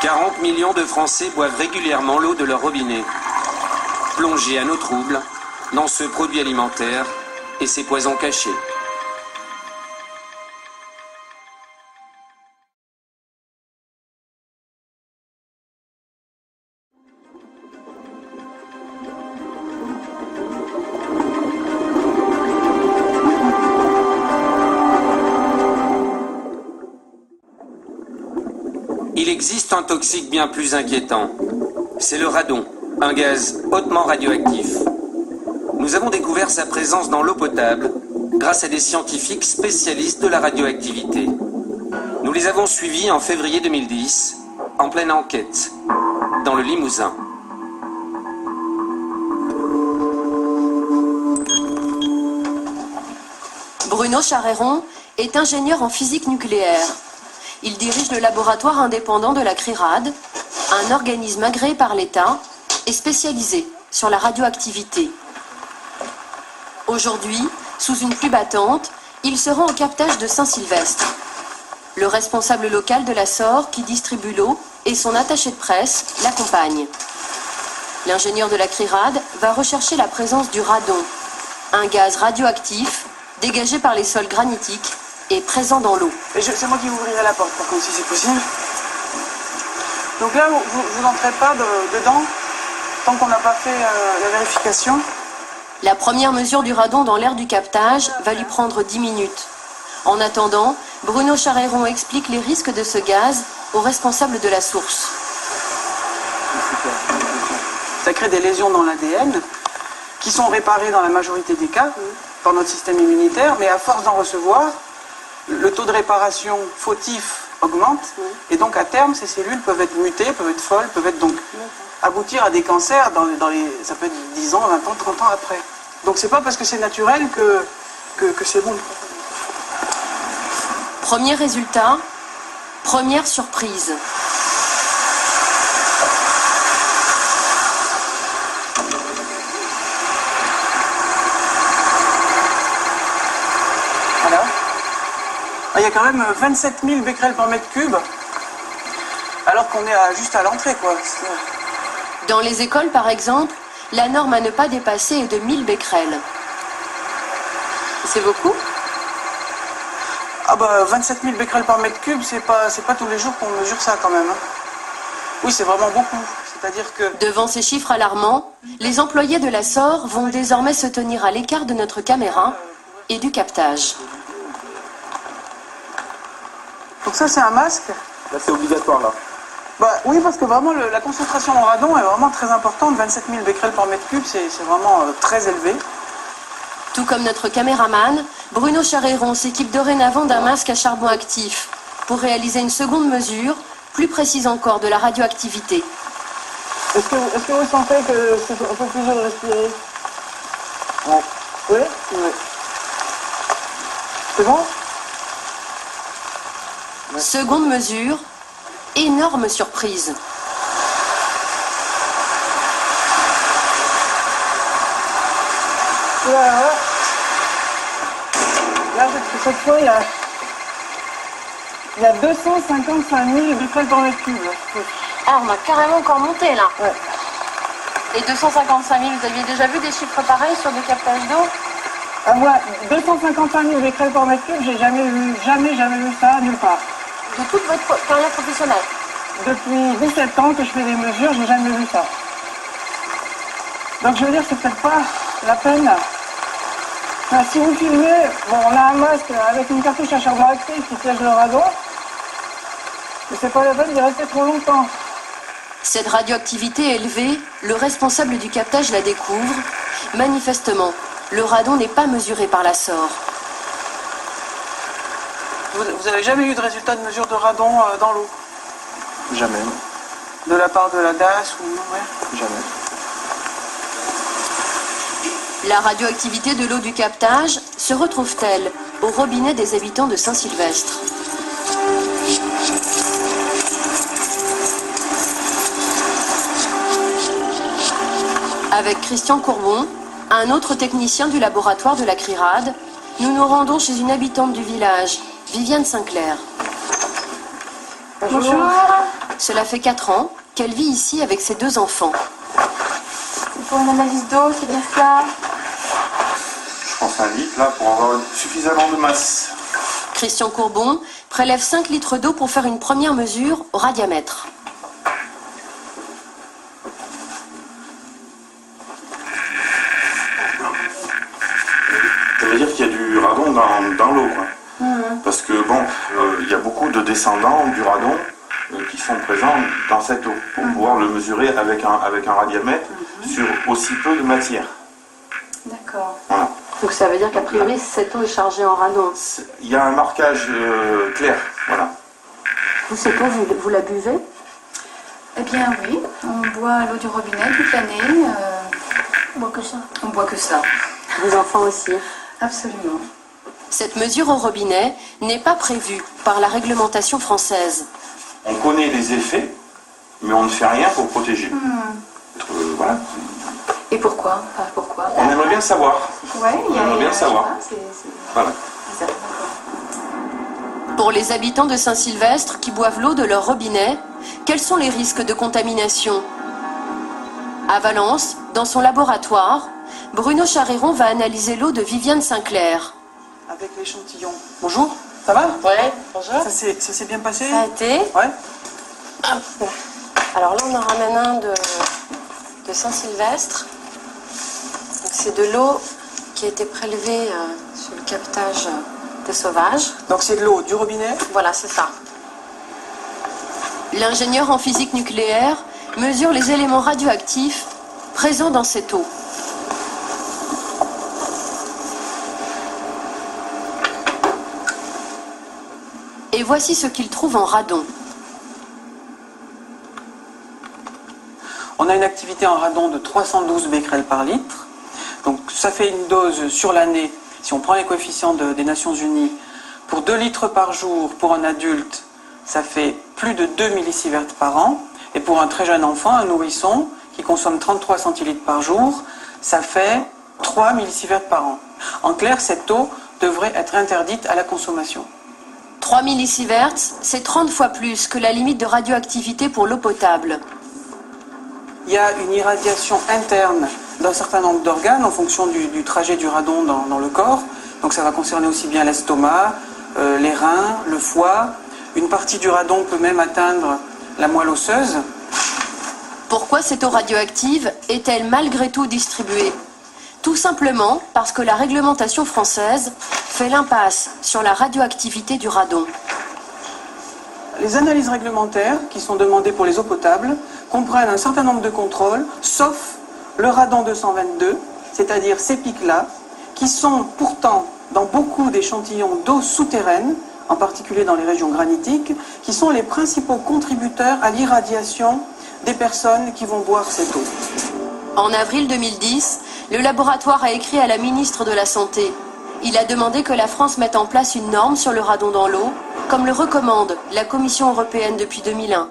40 millions de Français boivent régulièrement l'eau de leur robinet. Plongés à nos troubles dans ce produit alimentaire et ses poisons cachés. Il existe un toxique bien plus inquiétant. C'est le radon, un gaz hautement radioactif. Nous avons découvert sa présence dans l'eau potable grâce à des scientifiques spécialistes de la radioactivité. Nous les avons suivis en février 2010, en pleine enquête, dans le Limousin. Bruno Charéron est ingénieur en physique nucléaire. Il dirige le laboratoire indépendant de la CRIRAD, un organisme agréé par l'État et spécialisé sur la radioactivité. Aujourd'hui, sous une pluie battante, il se rend au captage de Saint-Sylvestre. Le responsable local de la SOR, qui distribue l'eau, et son attaché de presse l'accompagnent. L'ingénieur de la CRIRAD va rechercher la présence du radon, un gaz radioactif dégagé par les sols granitiques et présent dans l'eau. C'est moi qui vous ouvrirai la porte, par contre, si c'est possible. Donc là, vous n'entrez pas dedans tant qu'on n'a pas fait la vérification. La première mesure du radon dans l'air du captage va lui prendre 10 minutes. En attendant, Bruno Charéron explique les risques de ce gaz aux responsables de la source. Ça crée des lésions dans l'ADN qui sont réparées dans la majorité des cas par notre système immunitaire, mais à force d'en recevoir, le taux de réparation fautif augmente, et donc à terme, ces cellules peuvent être mutées, peuvent être folles, peuvent être donc aboutir à des cancers ça peut être 10 ans, 20 ans, 30 ans après. Donc c'est pas parce que c'est naturel que c'est bon. Premier résultat, première surprise. Voilà. Il y a quand même 27 000 becquerels par mètre cube, alors qu'on est juste à l'entrée, quoi. Dans les écoles, par exemple, la norme à ne pas dépasser est de 1000 becquerels. C'est beaucoup ? Ah bah 27 000 becquerels par mètre cube, c'est pas tous les jours qu'on mesure ça quand même. Hein. Oui, c'est vraiment beaucoup. C'est-à-dire que... Devant ces chiffres alarmants, les employés de la SOR vont désormais se tenir à l'écart de notre caméra et du captage. Donc ça, c'est un masque. Là, c'est obligatoire, là. Bah oui, parce que vraiment, la concentration en radon est vraiment très importante. 27 000 becquerels par mètre cube, c'est vraiment très élevé. Tout comme notre caméraman, Bruno Charéron s'équipe dorénavant d'un masque à charbon actif pour réaliser une seconde mesure, plus précise encore, de la radioactivité. Est-ce que vous sentez que c'est un peu plus dur de respirer? Ouais. Oui. Oui. C'est bon? Ouais. Seconde mesure, énorme surprise. Là, cette fois, il y a 255 000 becquerels par mètre cube. Ah, on a carrément encore monté là. Ouais. Et 255 000, vous aviez déjà vu des chiffres pareils sur des captages d'eau? Ah, moi, 255 000 becquerels par mètre cube, j'ai jamais vu ça nulle part. De toute votre carrière professionnelle? Depuis 17 ans que je fais des mesures, j'ai jamais vu ça. Donc je veux dire, c'est peut-être pas la peine. Enfin, si vous filmez, bon, on a un masque avec une cartouche à charbon actif qui piège le radon, mais c'est pas la peine d'y rester trop longtemps. Cette radioactivité élevée, le responsable du captage la découvre. Manifestement, le radon n'est pas mesuré par la SOR. Vous avez jamais eu de résultat de mesure de radon dans l'eau? Jamais. De la part de la DAS ou non? Ouais. Jamais. La radioactivité de l'eau du captage se retrouve-t-elle au robinet des habitants de Saint-Sylvestre? Avec Christian Courbon, un autre technicien du laboratoire de la CRIRAD, Nous nous rendons chez une habitante du village, Viviane Sinclair. Bonjour. Cela fait 4 ans qu'elle vit ici avec ses 2 enfants. C'est pour une analyse d'eau, c'est bien ça? Je pense 1 litre là pour avoir suffisamment de masse. Christian Courbon prélève 5 litres d'eau pour faire une première mesure au radiamètre. Ça veut dire qu'il y a du radon dans l'eau, quoi. Parce que bon, il y a beaucoup de descendants du radon qui sont présents dans cette eau pour pouvoir le mesurer avec un radiamètre sur aussi peu de matière. D'accord. Voilà. Donc ça veut dire qu'a priori cette eau est chargée en radon. Il y a un marquage clair, voilà. Vous, cette eau, vous la buvez? Eh bien oui, on boit l'eau du robinet toute l'année. On boit que ça. On boit que ça. Les enfants aussi. Absolument. Cette mesure au robinet n'est pas prévue par la réglementation française. On connaît les effets, mais on ne fait rien pour protéger. Voilà. Et pourquoi? Enfin, pourquoi? On aimerait bien savoir. Ouais, il y a On aimerait bien savoir. C'est Voilà. bizarre. Pour les habitants de Saint-Sylvestre qui boivent l'eau de leur robinet, quels sont les risques de contamination? À Valence, dans son laboratoire, Bruno Charéron va analyser l'eau de Viviane Sinclair. Avec l'échantillon. Bonjour, ça va? Ouais, bonjour. Ça s'est bien passé? Ça a été. Ouais. Hop. Alors là, on en ramène un de Saint-Sylvestre. Donc, c'est de l'eau qui a été prélevée sur le captage des sauvages. Donc c'est de l'eau du robinet? Voilà, c'est ça. L'ingénieur en physique nucléaire mesure les éléments radioactifs présents dans cette eau. Et voici ce qu'il trouve en radon. On a une activité en radon de 312 becquerels par litre. Donc ça fait une dose sur l'année, si on prend les coefficients des Nations Unies, pour 2 litres par jour pour un adulte, ça fait plus de 2 millisieverts par an. Et pour un très jeune enfant, un nourrisson, qui consomme 33 centilitres par jour, ça fait 3 millisieverts par an. En clair, cette eau devrait être interdite à la consommation. 3 millisieverts, c'est 30 fois plus que la limite de radioactivité pour l'eau potable. Il y a une irradiation interne d'un certain nombre d'organes en fonction du trajet du radon dans le corps. Donc ça va concerner aussi bien l'estomac, les reins, le foie. Une partie du radon peut même atteindre la moelle osseuse. Pourquoi cette eau radioactive est-elle malgré tout distribuée? Tout simplement parce que la réglementation française fait l'impasse sur la radioactivité du radon. Les analyses réglementaires qui sont demandées pour les eaux potables comprennent un certain nombre de contrôles, sauf le radon 222, c'est-à-dire ces pics-là, qui sont pourtant dans beaucoup d'échantillons d'eau souterraine, en particulier dans les régions granitiques, qui sont les principaux contributeurs à l'irradiation des personnes qui vont boire cette eau. En avril 2010, le laboratoire a écrit à la ministre de la Santé. Il a demandé que la France mette en place une norme sur le radon dans l'eau, comme le recommande la Commission européenne depuis 2001.